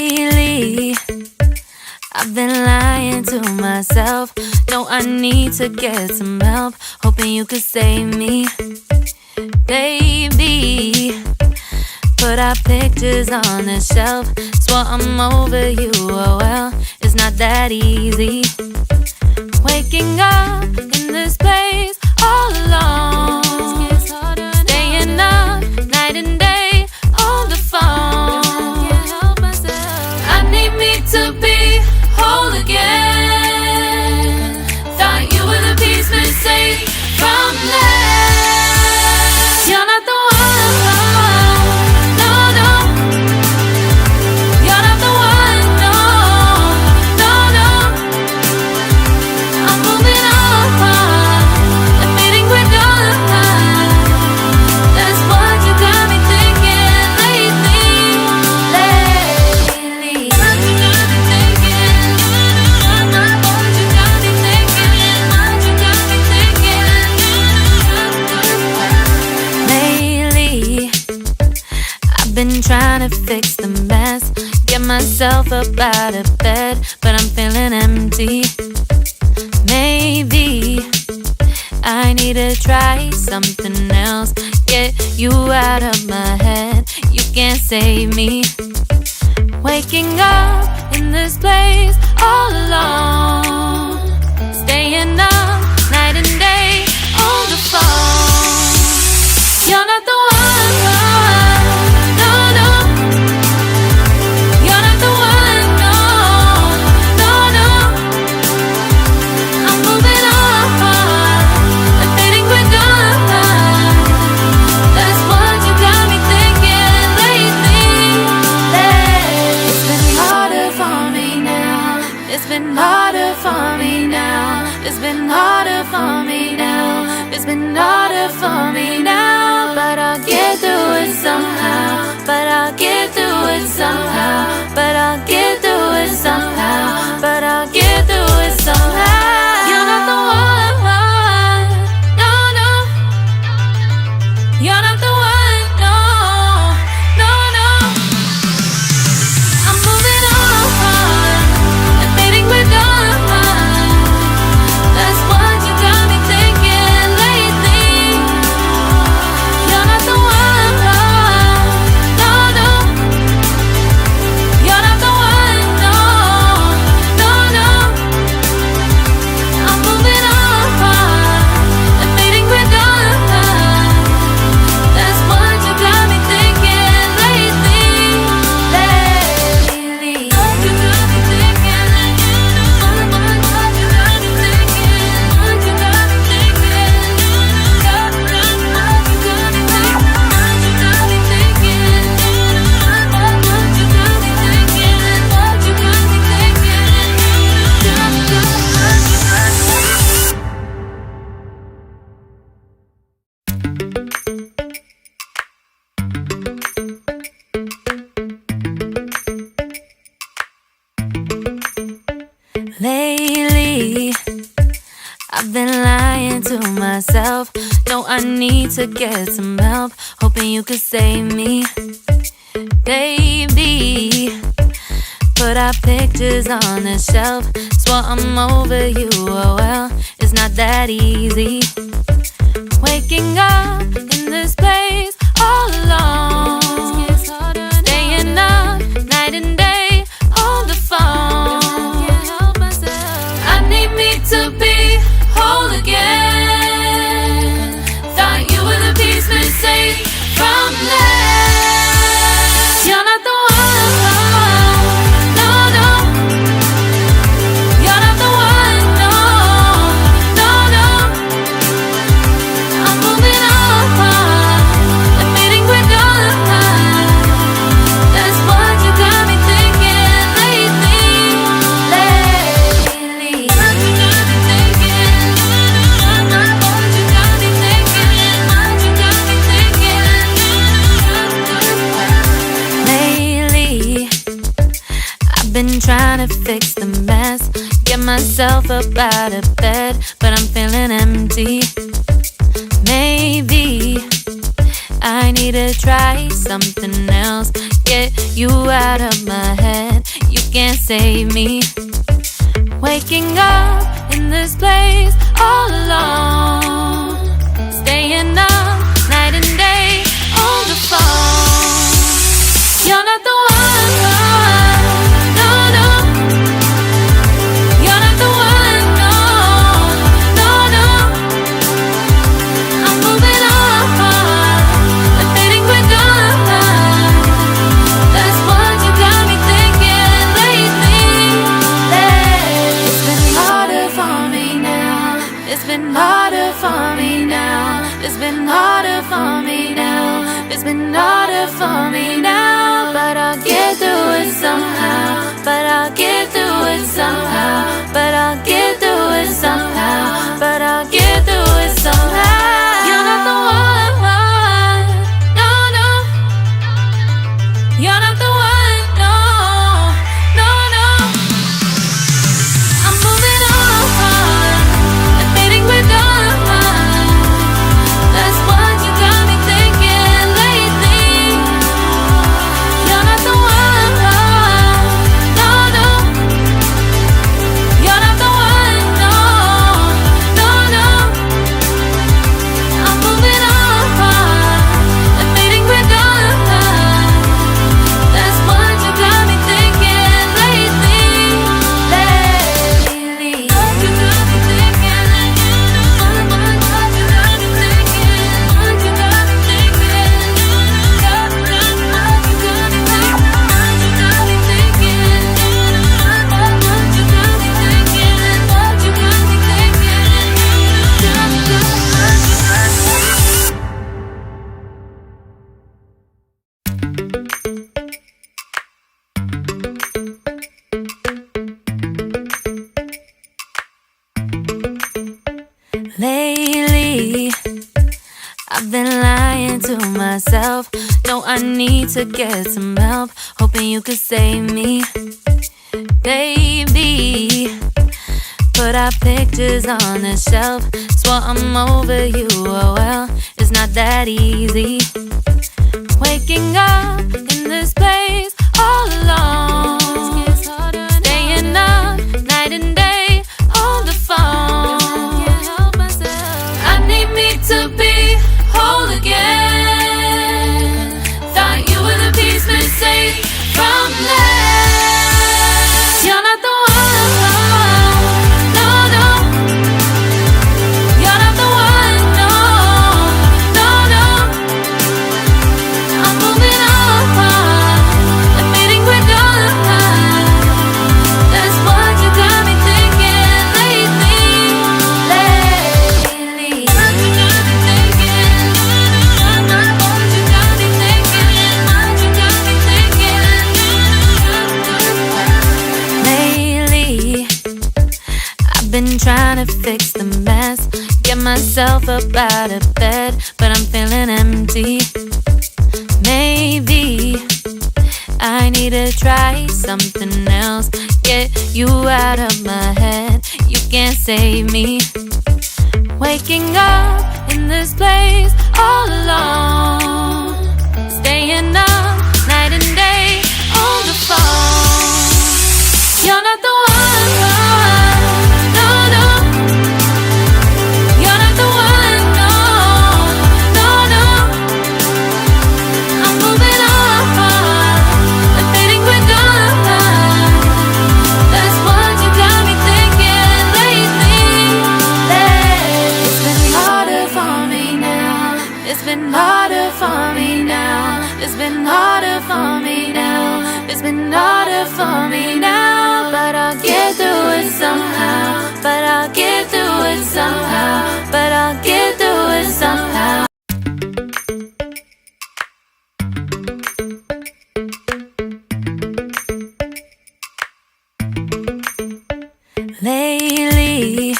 Lately, I've been lying to myself. No, I need to get some help. Hoping you could save me, baby. Put our pictures on the shelf. Swore I'm over you, oh well, it's not that easy. Waking up in this place all alone, staying up night and day on the phone. I need me to be whole again. Thought you were the piece missing from last. You're not the one, no, no. You're not the one, no, no, no. I'm moving on, admitting we're done. That's what you got me thinking lately. What you got me thinking? What you got me thinking? What you got me thinking? Lately, I've been trying to fix the mess, get myself up out of bed, but I'm feeling empty. Maybe I need to try something else, get you out of my head. You can't save me. Waking up in this place all alone, staying up night and day on the phone. You're not the one, no, no. You're not the one, no, no, no. I'm moving on, admitting we're done. That's what you got me thinking lately. It's been harder for me now. It's been harder for me now. It's been harder for me now. It's been harder for me now. But I'll get through it somehow. But I'll get through it somehow. But I'll get through it somehow. But I'll get through it somehow. You're not the one, no, no. You're not the one, no, no, no. I'm moving on, admitting we're done. That's what you got me thinking lately. You're not the one, no, no. You're not the one, no, no, no. I'm moving on, admitting we're done. That's what you got me thinking lately. What you got me thinking? What you got me thinking? What you got me thinking? What you got me thinking? What you got me thinking? What you got me thinking? What you got me Lately, I've been lying to myself. No, I need to get some help. Hoping you could save me, baby. Put our pictures on the shelf. Swore I'm over you, oh well, it's not that easy. Waking up in this place all alone, staying up night and day on the phone. I need me to be whole again. Thought you were the piece missing from last. You're not the one, no, no. You're not the one, no, no, no. I'm moving on, admitting we're done. That's what you got me thinking lately. What you got me thinking? What you got me thinking? What you got me thinking? Lately, I've been trying to fix the mess, get myself up out of bed, but I'm feeling empty. Maybe I need to try something else, get you out of my head. can't save me. Waking up in this place all alone, staying up night and day on the phone. You're not the one, no, no. You're not the one, no, no, no. I'm moving on, but they think we're done. That's what you got me thinking lately. It's been harder for me now. It's been harder for me now. It's been harder for me now. It's been harder for me now. But I'll get through it somehow. But I'll get through it somehow. But I'll get through it somehow. But I'll get through it somehow. You're not the one, no, no. You're not the one, no, no, no. I'm moving on, but they think we're done. That's what you got me thinking lately. You're not the one, no, no. You're not the one, no, no, no. I'm moving on, but they think we're done. That's what you got me thinking lately. What you got me thinking? What you got me thinking? What you got me thinking? What you got me thinking? What you got me thinking? What you got me thinking? What you got me Lately, I've been lying to myself. No, I need to get some help. Hoping you could save me, baby. Put our pictures on the shelf. Swore I'm over you, oh well, it's not that easy. Waking up in this place all alone, staying up night and day on the phone. I need me to be whole again. Thought you were the piece missing from last. You're not the one, no, no. You're not the one, no, no, no. I'm moving on, but they think we're done. That's what you got me thinking lately. What you got me thinking? What you got me thinking? What you got me thinking? Lately, I've been trying to fix the mess, get myself up out of bed, but I'm feeling empty. Maybe I need to try something else. Get you out of my head. You can't save me. Waking up in this place all alone, staying up night and day on the phone. You're not the one, no, no. You're not the one, no, no, no. I'm moving on, but they think we're done. That's what you got me thinking lately. It's been harder for me now. It's been harder for me now. It's been harder for me now. It's been harder for me now. But I'll get through it somehow. But I'll get through it somehow. But I'll get through it somehow. Lately,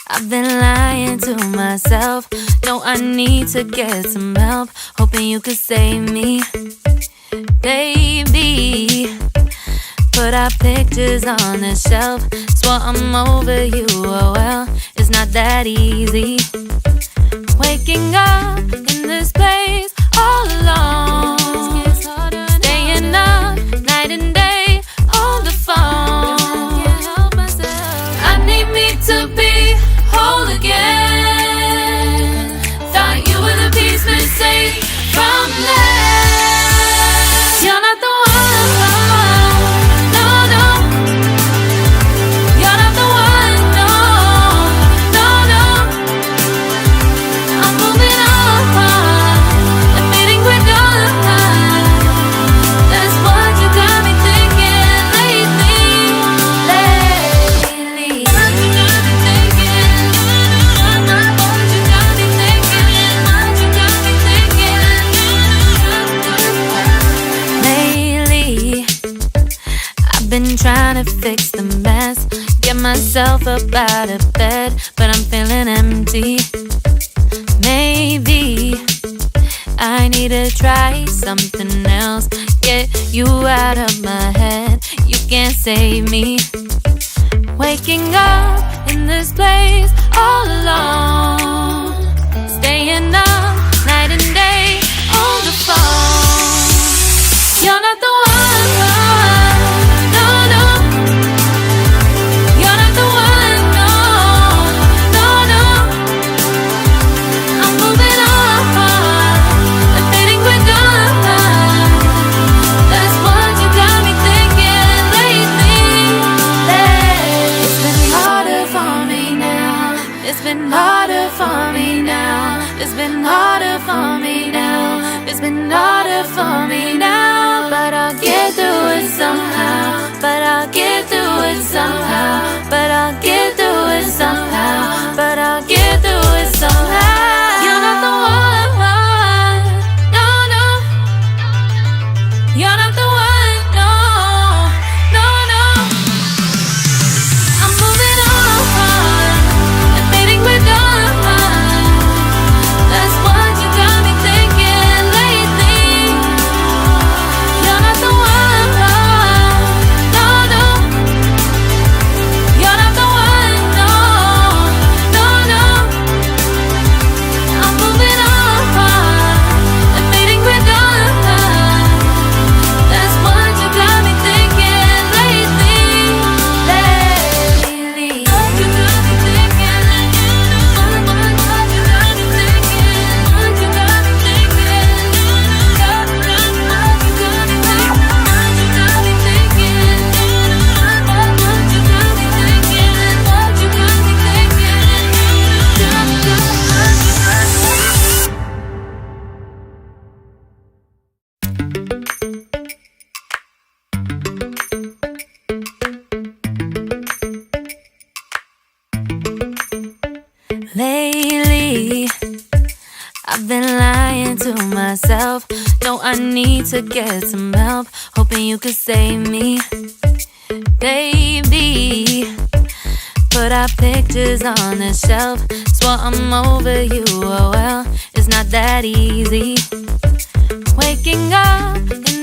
I've been lying to myself. No, I need to get some help. Hoping you could save me, baby. Put our pictures on the shelf. Swore I'm over you, oh well, it's not that easy. Waking up in this place all alone, staying up night and day on been trying to fix the mess, get myself up out of bed, but I'm feeling empty. Maybe I need to try something else, get you out of my head. You can't save me. Waking up in this place all alone, staying up night and day on the phone. You're not the one, no, no. You're not the one, no, no, no. I'm moving on, admitting we're done. That's what you got me thinking lately. It's been harder for me now. It's been harder for me now. It's been harder for me now. It's been harder for me now. But I'll get through it somehow. But I'll get through it somehow. But I'll get through it somehow. But I'll get through it somehow. You're not the one, no, no. You're not the one, no, no, no. I'm moving on, admitting we're done. That's what you got me thinking lately. You're not the one, no, no. You're not the one, no, no, no. I'm moving on, admitting we're done. That's what you got me thinking lately. You got me thinking. What you got me thinking? What you got me thinking? What you got me thinking? What you got me thinking? What you got me thinking? What you got me Lately, I've been lying to myself. No, I need to get some help. Hoping you could save me, baby. Put our pictures on the shelf. Swore I'm over you, oh well, it's not that easy. Waking up in